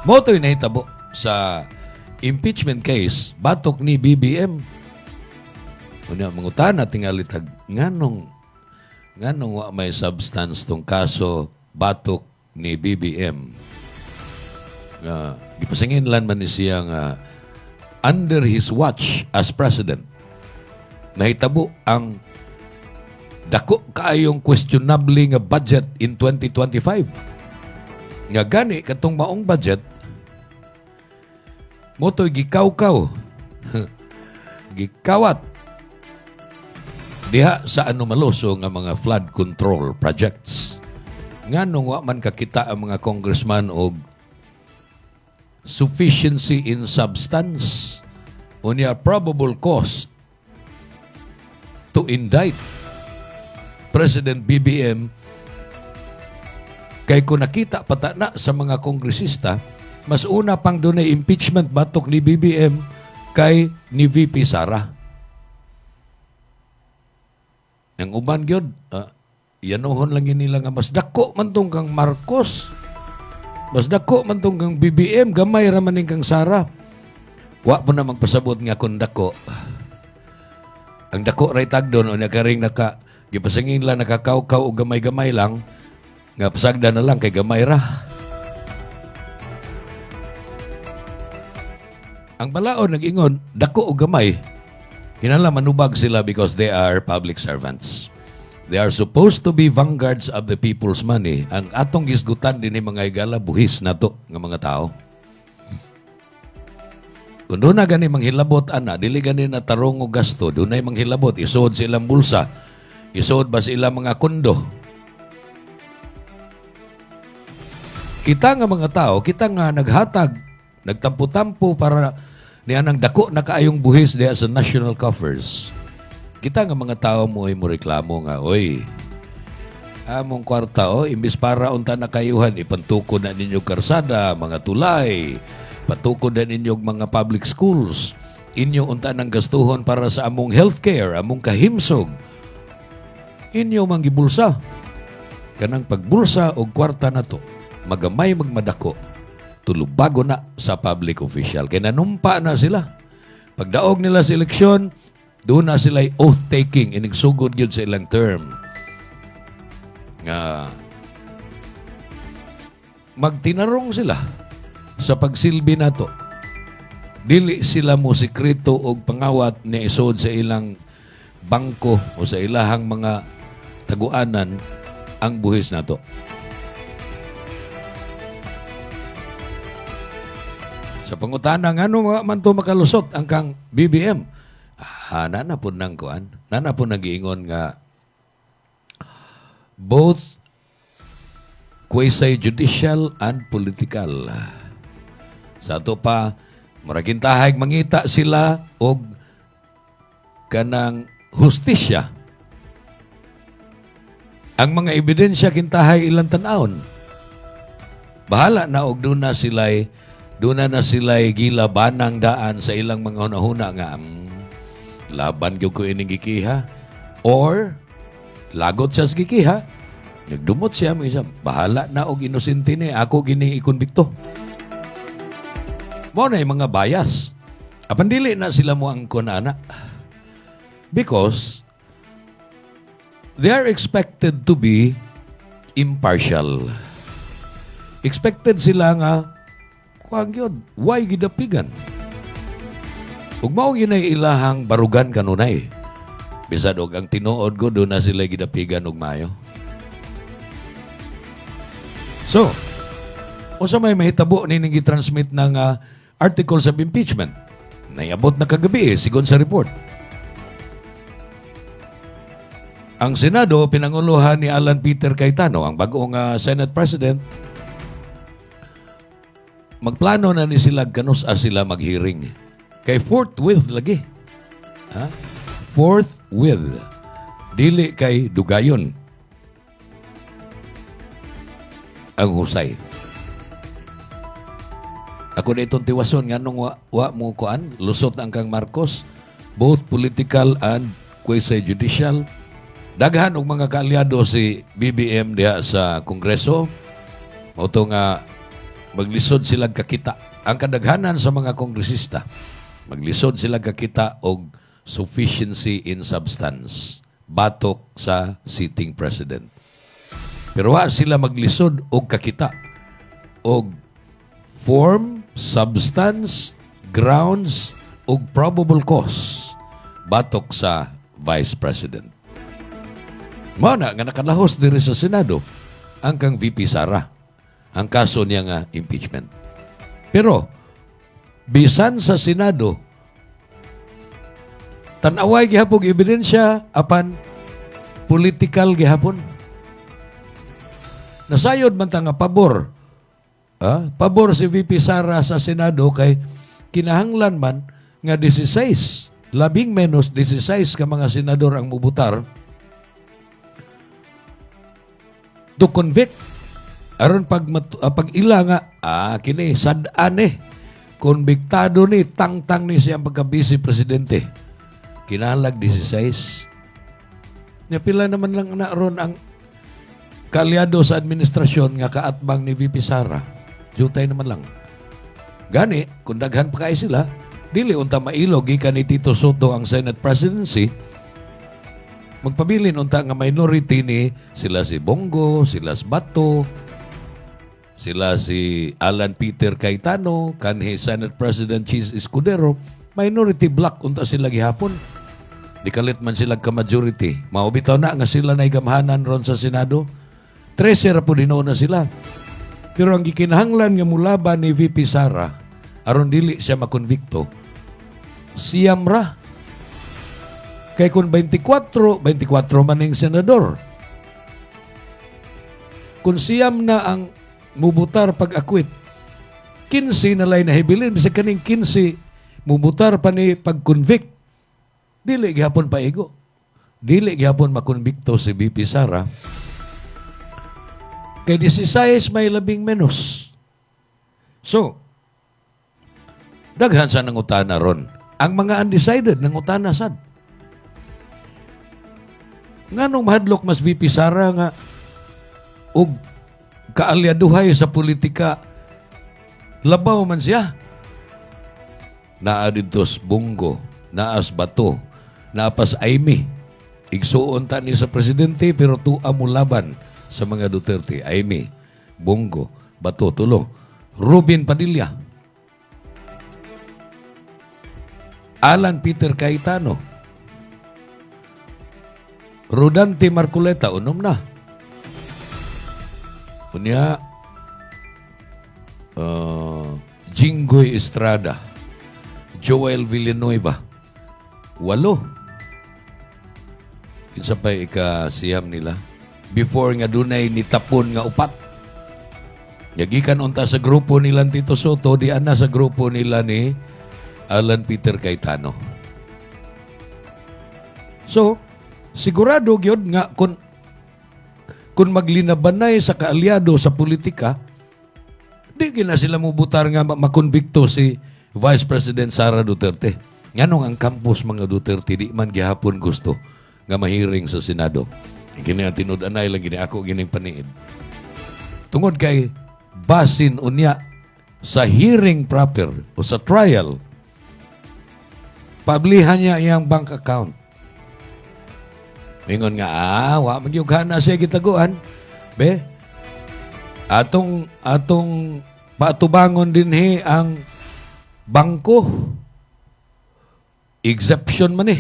Mo to'y nahitabo sa impeachment case, batok ni BBM. Unya mangutana tingali tag nganong wa may substance tong kaso batok ni BBM. Gipasingin lan man ni siya nga under his watch as president. Nahitabo ang dako kaayong questionable nga budget in 2025. Nga gani katong maong budget moto'y gikaw-kaw. Gikawat. Diha sa anomaloso nga mga flood control projects. Nga nung wa man kakita ang mga congressman og sufficiency in substance o niya probable cause to indict President BBM kay kung nakita pata na sa mga kongresista mas una pang dunay impeachment batok ni BBM kay ni VP Sara. Ang uban gyud, yanuhon lang yun nila nga mas dako man tong kang Marcos. Mas dako man tong kang BBM, gamay ra man kang Sara. Wa po na magpasabot nga kung dako. Ang dako ray tagdon o nakaring gipasangin lang nakakaw-kaw o gamay-gamay lang nga pasagda na lang kay gamay ra. Ang balaod nag-ingon, dako o gamay, kinala manubag sila because they are public servants. They are supposed to be vanguards of the people's money. Ang atong gisgutan din mga igala, buhis na to ng mga tao. Kung doon na gani manghilabot, ana, dili gani na tarong o gasto, doon na manghilabot, isuod sa ilang bulsa, isuod ba sa ilang mga kondo. Kita nga mga tao, kita nga naghatag, nagtampo-tampo para niya nang dako na kaayong buhis diya sa national coffers. Kita nga mga tao mo ay mo reklamo nga, oy, among kwarta, imbis para unta na kayuhan, ipantukod na ninyo karsada, mga tulay, patukod na ninyo mga public schools, inyo unta ng gastuhon para sa among healthcare, among kahimsog, inyo manggibulsa. Kanang pagbulsa o kwarta na to, magamay magmadako, tulubago na sa public official. Kaya nanumpa na sila. Pagdaog nila sa eleksyon, doon na sila oath-taking, inigsugod yun sa ilang term. Nga, magtinarong sila sa pagsilbi na to. Dili sila mo sikreto o pangawat ni isod sa ilang bangko o sa ilahang mga taguanan ang buhis na to. Sa pangutanang, ano man to makalusot ang kang BBM? Nanapon ng kuan. Nanapon ng giingon nga both quasi-judicial and political. Sa ato pa, maraging tahayag mangita sila og kanang hustisya. Ang mga ebidensya kintahay ilang tanawon. Bahala na og doon na sila'y gilabanang daan sa ilang mga hunahuna nga laban gyud ko ining gikiha or lagot siya sa gikiha. Nagdumot siya mo isa, bahala na og inosente ni ako gini ikonbikto. Mao na yung mga bias. Apan dili na sila mo ang kunana. Because they are expected to be impartial. Expected sila nga kuang yun, why gidapigan? Ug mao ginay ilahang barugan kanunay. Bisad og ang tinuod ko doon na sila gidapigan og mayo. So, unsa may mahitabo ni ning gi-transmit ng articles of impeachment? Naiabot na kagabi sigon sa report. Ang Senado pinanguluhan ni Alan Peter Cayetano, ang bagong Senate President. Magplano na ni sila kanus sila mag-hearing. Kay forthwith lagi. Ha? Forthwith. Dili kay dugayon. Ang husay. Ako na itong tiwason nga nung wa mo kuan, lusot ang kang Marcos, both political and quasi-judicial. Daghan og mga kaalyado si BBM diha sa Kongreso. Mauto nga maglisod sila kakita. Ang kadaghanan sa mga kongresista, maglisod sila kakita og sufficiency in substance. Batok sa sitting president. Pero wa sila maglisod og kakita og form, substance, grounds og probable cause. Batok sa vice president. Mao na nga nakalahos diri sa Senado ang kang VP Sara. Ang kaso niya nga impeachment. Pero, bisan sa Senado, tanaway gihapon ebidensya apan political gihapon. Nasayod man ta nga pabor. Pabor si VP Sara sa Senado kay kinahanglan man nga 16, labing menos 16 ka mga senador ang mubutar to convict. Aron pag ila nga, kini sad-an konbiktado ni, tang-tang ni siyang pagka-vice presidente. Kinahalag 16. Pila naman lang na ron ang kaalyado sa administrasyon nga kaatbang ni VP Sara. Jutay naman lang. Gani, kung daghan pa kayo sila, dili unta mailog gikan ni Tito Soto ang Senate presidency, magpabilin unta nga minority ni sila si Bongo, sila si Bato, sila si Alan Peter Cayetano, kanhi Senate President Cheese Escudero, minority block unta sila gihapon. Di kalit man sila ka-majority. Maubitaw na nga sila na igamhanan ron sa Senado. 13 ra po dino na sila. Pero ang gikinahanglan nga mulaban ni VP Sara, aron dili siya makonbikto, siyam ra. Kay kung 24 man yung senador. Kung siyam na ang mubutar pag-akwit, 15 na lay nahibilin, bisa kaning 15 mubutar pa ni pag-convict, dili gihapon paigo. Dili gihapon makonbikto si VP Sara. Kay 16 may labing menos. So, daghan sa nangutana ron. Ang mga undecided nangutana sad. Nganong mahadlok mas VP Sara nga og kaalyaduhay sa politika, labaw man siya. Naa didtos Bungo, naas Bato, naapas Aimee. Igsuon ta ni sa presidente pero tuwa mo laban sa mga Duterte. Aimee, Bungo, Bato, tulo. Robin Padilla, Alan Peter Cayetano, Rodante Marcoleta, unom na. Unya, Jinggoy Estrada, Joel Villanueva, 8. Isa pa ika-siyam nila. Before nga dunay nitapon nga upat. Yagikan unta sa grupo nila Tito Soto, di ana sa grupo nila ni Alan Peter Cayetano. So, sigurado gyud nga kung maglinabanay sa kaalyado sa politika, di gina sila mubutar nga makonbikto si Vice President Sara Duterte. Nganong ang campus mga Duterte di man gihapon gusto nga mahiring sa Senado. Gini ang tinud-anay lang gini ako gining paniid. Tungod kay basin unya sa hearing proper o sa trial, pablihan niya iyang bank account. Mingon nga, wa magyughan na siya gitaguan. Be, atong patubangon din ang bangko. Exception man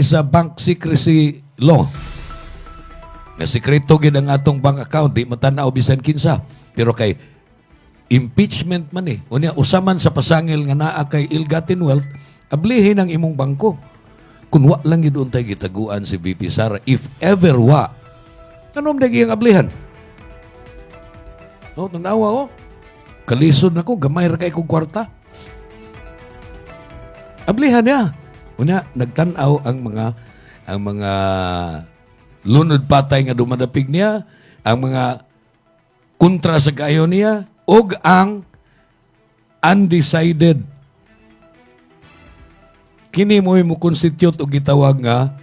sa bank secrecy law. Na sekreto gid ang atong bank account, di matanaw bisan kinsa. Pero kay impeachment man unya usaman sa pasangil nga naa kay ill-gotten wealth, ablihin ang imong bangko. Kung wa lang gid untay gitaguan si VP Sara, if ever wa, kanom dagi ang ablihan. No, tanawa kalisod nako, gamay ra kay kog kwarta. Ablihan niya. Una, nagtanaw ang mga lunod patay nga dumadapig niya, ang mga kontra sa kayo niya, og ang undecided. Kini mo constitute o gitawag nga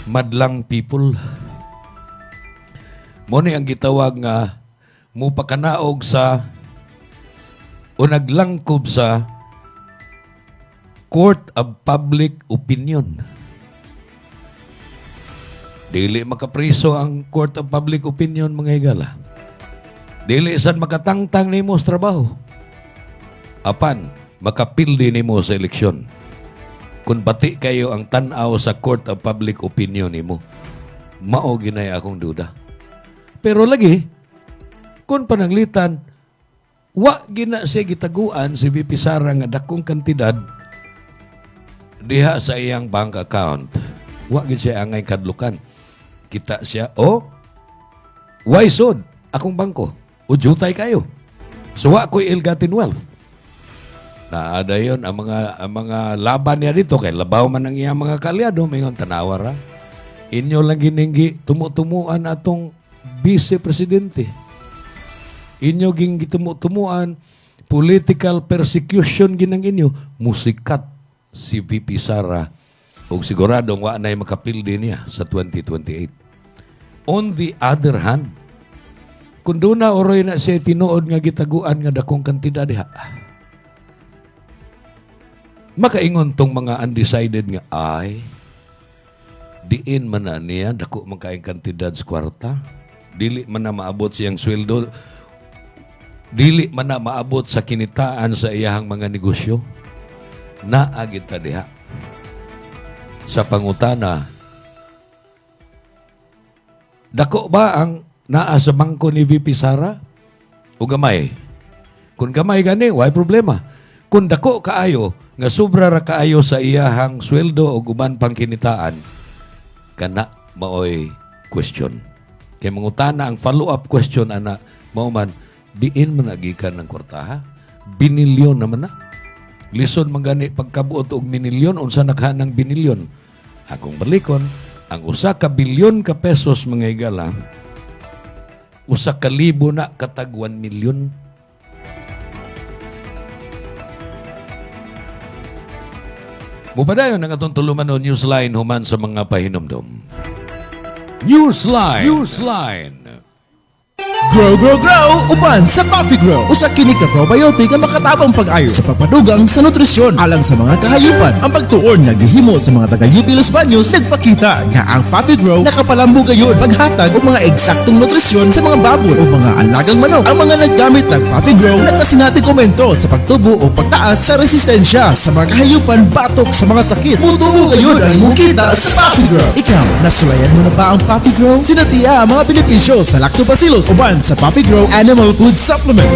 madlang people. Mo ni ang gitawag nga mupakanaog sa o naglangkob sa Court of Public Opinion. Dili makapriso ang Court of Public Opinion, mga higala. Dili sad makatangtang nimo sa trabaho. Apan, makapildi nimo sa eleksyon. Kung bati kayo ang tanaw sa Court of Public Opinion nimo, mao ginay akong duda. Pero lagi, kung pananglitan, wa gina siya gitaguan si VP Sara nga dakong kantidad diha sa iyang bank account. Wa gid siya angay kadlukan. Kita siya, why sod? Akong bangko. O jutay kayo. So wa ko'y ill-gotten wealth. Naada yun, ang mga laban niya dito, kay labaw man ang iyang mga kalyado, mayon tanawara. Inyo lang gininggi, tumutumuan atong vice-presidente. Inyo ging gitumuan, political persecution ginang inyo, musikat si VP Sara o siguradong wa na'y makapildi niya sa 2028. On the other hand, kung doon na oroy na siya tinuod nga gitaguan nga dakong kantidad diha, makaingon tong mga undecided nga ay diin man na niya dako man kaayong kantidad sa kwarta, dili man na maabot siyang sweldo, dili man na maabot sa kinitaan sa iyahang mga negosyo. Naagit ta diha sa pangutana, dako ba ang naa sa bangko ni VP Sara o gamay. Kung gamay gani, why problema. Kung dako kaayo, nga sobra ra kaayo sa iyahang sweldo o guban pang kinitaan, kana maoy question. Kaya mangutana ang follow-up question, ana, mao man, diin man nagikan ng kwartaha? Binilyon naman na. Lison man gani pagkabuot og minilyon, unsa nakhanang binilyon. Akong balikon, ang 1 ka bilyon ka pesos mga higala, 1 ka libo na katag 1 milyon. Mupadayon ang atong tuluman o Newsline human sa mga pahinomdom. Newsline! Newsline! Grow, grow, grow! Uban sa Coffee Grow! Usa kini ka probiotic nga makatabang pag-ayo sa pagpadugang sa nutrisyon alang sa mga kahayupan. Ang pagtuon nga gihimo sa mga taga-UP Los Baños nagpakita nga ang Coffee Grow nakapalambo gayon paghatag og mga eksaktong nutrisyon sa mga baboy o mga alagang manok. Ang mga naggamit ng Coffee Grow nakasinati komento sa pagtubo o pagtaas sa resistensya sa mga kahayupan batok sa mga sakit. Mutuo gayon ang mukita sa Coffee Grow. Ikaw, nasulayan mo na ba ang Coffee Grow? Sinatiya ang mga benepisyo sa lactobacillus uban sa Coffee Grow Animal Food Supplement.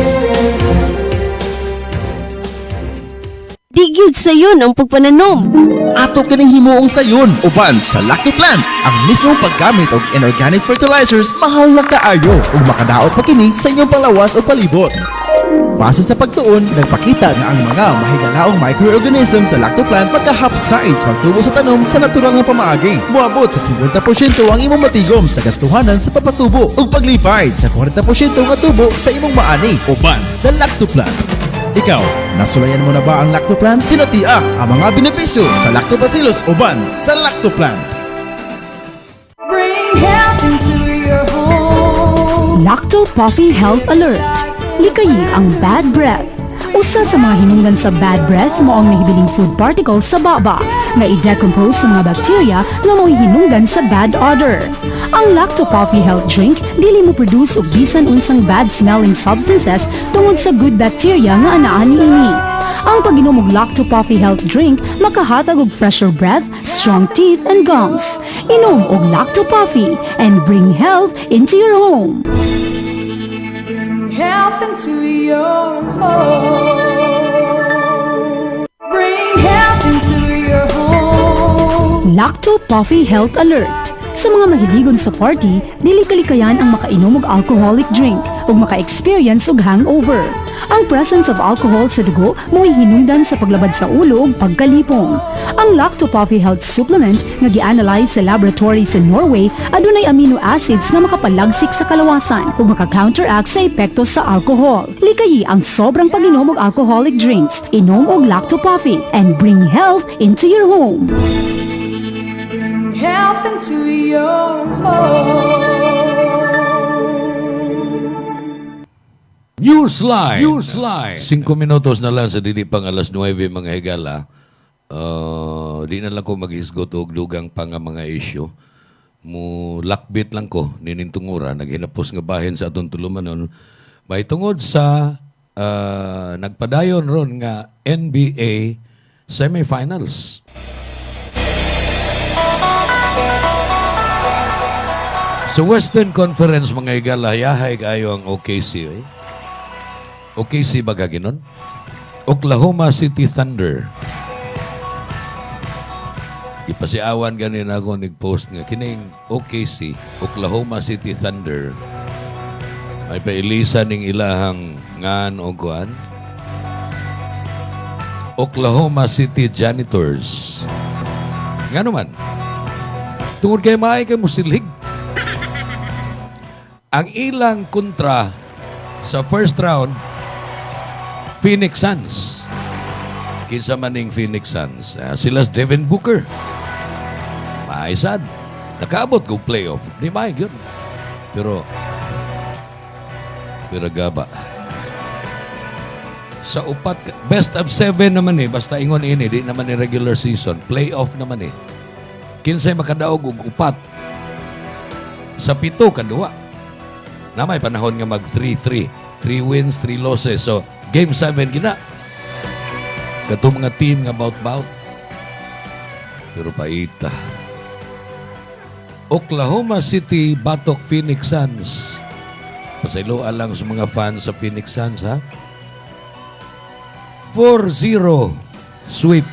Digid sayon ang pagpananom. Ato kining himuong sayon uban sa Lactoplant. Ang mismong paggamit og inorganic fertilizers mahal na kaayo ug makadaot pa kini sa inyong palawas o palibot. Base sa pagtuon, nagpakita nga ang mga mahigalaong microorganism sa Lactoplant magka-half-size pagtubo sa tanom sa natural nga pamaagi. Muabot sa 50% ang imong matigom sa gastuhanan sa pagpatubo ug paglipay sa 40% nga tubo sa imong maani uban sa Lactoplant. Ikaw, nasulayan mo na ba ang Lactoplant? Sinatia ang mga benepisyo sa Lactobacillus uban sa Lactoplant. Bring health into your home. Lacto Puffy Health Alert. Likayi ang bad breath. Usa sa mga hinungdan sa bad breath mao ang nahibiling food particles sa baba nga i-decompose sa mga bacteria nga mo'y hinungdan sa bad odor. Ang Lacto Puffy Health Drink dili mo produce og bisan unsang bad smelling substances tungod sa good bacteria nga anaan niini. Ang pag-inom og Lacto Puffy Health Drink makahatag og fresher breath, strong teeth and gums. Inom og Lacto Puffy and bring health into your home. Bring health into your home. Bring health into your home. Lacto Puffy Health Alert. Sa mga mahiligon sa party, dili kalikayan ang makainom og alcoholic drink ug maka-experience og hangover. Ang presence of alcohol sa dugo mo'y hinungdan sa paglabad sa ulo ug pagkalipong. Ang Lacto Puffy Health Supplement nga gi-analyze sa laboratory sa Norway adunay amino acids nga makapalagsik sa kalawasan ug maka-counteract sa epekto sa alcohol. Likayi ang sobrang pag-inom og alcoholic drinks. Inom og Lacto Puffy and bring health into your home. Bring health into your home. Newsline! Newsline! 5 minutos na lang sa dili pang alas 9 mga higala. Di na lang ko maghisgot og dugang pa nga mga issue. Mu lakbit lang ko ninintungura naghinapos nga bahin sa atong tulumanon. May tungod sa nagpadayon ron nga NBA semifinals. Sa Western Conference mga higala, yahay kayo ang OKC. OKC ba gaginon? Oklahoma City Thunder. Ipasiawan ganin ako nag-post nga kining OKC, Oklahoma City Thunder. May pailisa ning ilahang ngan o kuan. Oklahoma City Janitors. Nga naman. Tungod kay maay kay musilig. Ang ilang kontra sa first round, Phoenix Suns. Kinsa maning Phoenix Suns. Sila Devin Booker. Maaysan. Nakaabot kong playoff. Di ba yun? Pero gaba. Sa upat, best of 7 naman basta ingon ini, di naman regular season. Playoff naman Kinsay makadaog og upat. Sa 7, kadua. Na may panahon nga mag 3-3. 3 wins, 3 losses. So, Game 7 gina. Kato mga team nga bout-bout. Pero paita. Oklahoma City batok Phoenix Suns. Pasayloa lang sa mga fans sa Phoenix Suns, ha? 4-0 sweep.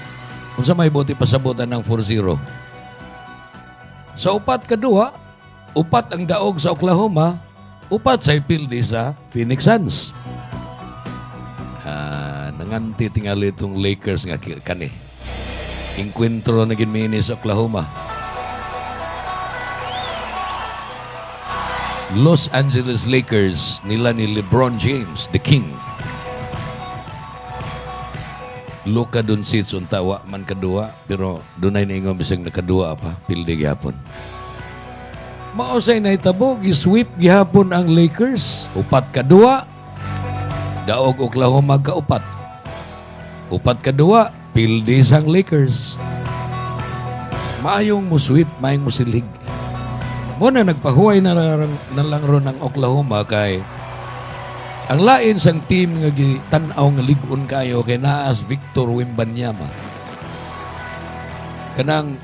Kung sa may buti pasabutan ng 4-0. Sa upat kadua, upat ang daog sa Oklahoma, upat sa ipildi sa Phoenix Suns. Nanganti tingali itong Lakers nga kani. Inkwentro na ginmini sa Oklahoma. Los Angeles Lakers nila ni LeBron James, the King. Luka Doncic untawa man kadua, pero dunay na ingon bisag nakadua pa, pildi gihapon. Mausay na itabo, gisweep gihapon ang Lakers. Upat kadua, daog Oklahoma kaupat. Upat kadua, pildi sang Lakers. Maayong mo sweep, maayong mo silig. Muna nagpahuay na lang ron ng Oklahoma kay ang lain sang team nga gitanaw nga ligon kayo kay naas Victor Wembanyama. Kanang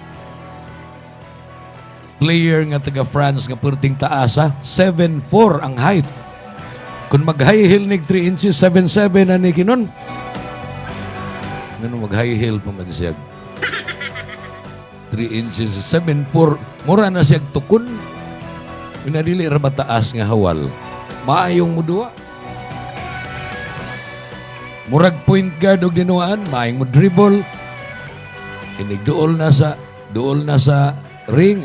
player nga taga France nga perting taasa, 7'4" ang height. Kung mag-high heel nig 3 inches, 7'7" na ni kinon. Ngano mag-high heel pa magsiyag. 3 inches, 7'4", mura na siyag tukon. Pinadili ra mataas nga hawal. Maayong mudua. Murag point guard og dinuan, maayong mo dribble. Inig duol na sa ring,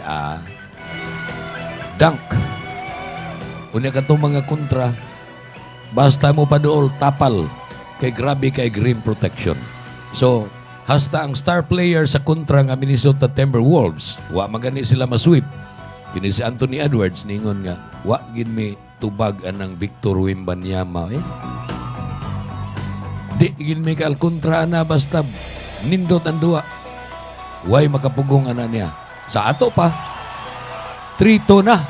dunk. Unya katong mga kontra, basta mo pa duol, tapal. Kay grabe kay rim protection. So, hasta ang star player sa kontra nga Minnesota Timberwolves, wa magani sila masweep. Kini si Anthony Edwards ningon nga, wa gid mi tubag anang Victor Wembanyama. Di gid mi kal kontra na basta nindot ang duwa. Way makapugong ana niya. Sa ato pa, 3-2 na.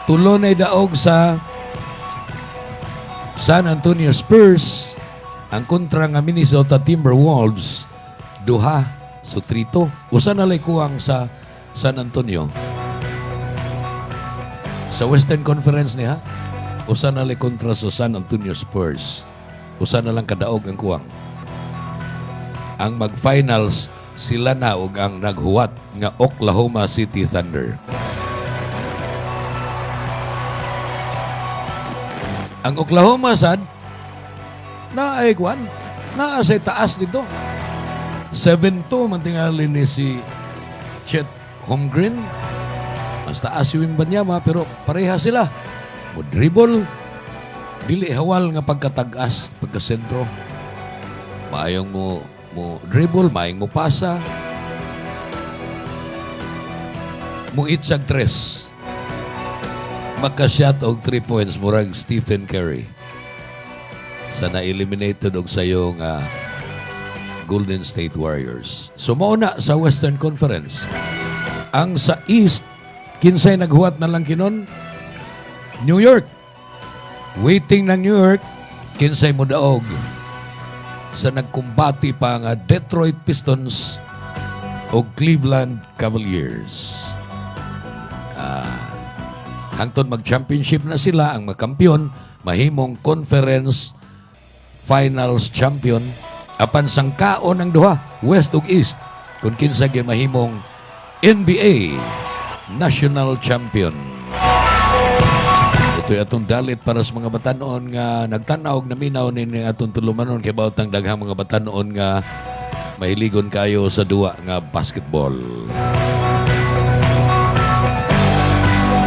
Tulo na daog sa San Antonio Spurs. Ang kontra nga Minnesota Timberwolves, duha. So 3-2. Usa na lay kuwang sa San Antonio. Sa Western Conference niya, usa na lay kontra sa San Antonio Spurs. Usa na lang kadaog ang kuwang. Ang mag-finals, sila na og ang naghuwat nga Oklahoma City Thunder. Ang Oklahoma sad na say taas dito. 7-2 man tingali ni si Chet Holmgren. Mas taas si Wembanyama pero pareha sila. Mo dribble, dili hawal nga pagkatag-as, pagkasentro. Maayong mo dribble, maayong mo pasa. Mo itsag 3. Maka-shot og 3 points murag Stephen Curry. Sa na-eliminated og sayong Golden State Warriors. So mauna sa Western Conference. Ang sa East, kinsay naghuwat na lang kinon? New York. Waiting ng New York, kinsay mo daog sa nagkumbati pa nga Detroit Pistons o Cleveland Cavaliers. Hangtod mag-championship na sila, ang magkampiyon, mahimong conference finals champion, apan sangkaon ang duha, West ug East, kung kinsa gyud mahimong NBA national champion. Ito'y atong dalit para sa mga batanon nga nagtanaw na minaw ni atong tulumanon kay bautang daghang mga batanon nga mahiligon kayo sa duwa nga basketball.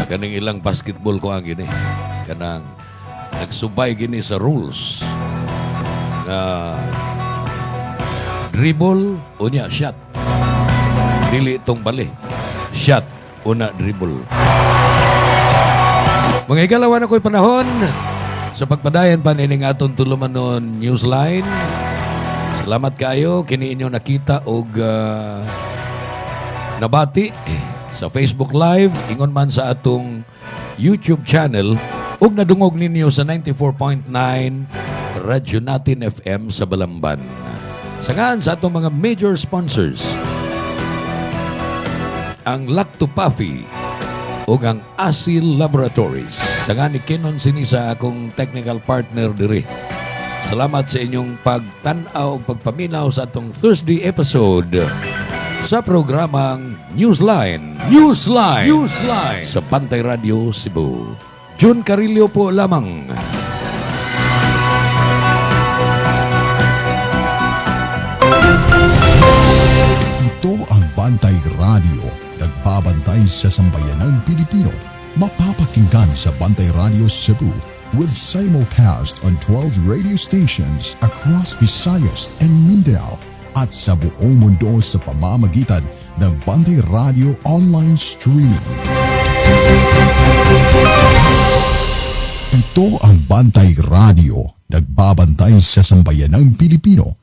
Kaning ilang basketball ko ang gini. Kanang nagsubay gini sa rules. Dribble, unya, shot. Dili itong bali. Shot, una, dribble. Mga ikalawa na ko'y panahon sa pagpadayan pa nining aton tulumanon Newsline. Salamat kayo. Kini inyo nakita og nabati sa Facebook Live, ingon man sa atong YouTube channel, ug nadungog ninyo sa 94.9 Radyo Natin FM sa Balamban. Sangan sa atong mga major sponsors, ang Lactopafi ug ang Asil Laboratories. Sa nga ni Kinon Sinisa, akong technical partner diri. Salamat sa inyong pagtanaw o pagpaminaw sa atong Thursday episode sa programang Newsline. Sa Bantay Radio Cebu. Jun Carillo po lamang. Ito ang Bantay Radio, nagbabantay sa sambayanang Pilipino. Mapapakinggan sa Bantay Radio Cebu with simulcast on 12 radio stations across Visayas and Mindanao at sa buong mundo sa pamamagitan ng Bantay Radio online streaming. Ito ang Bantay Radio, nagbabantay sa sambayanang Pilipino.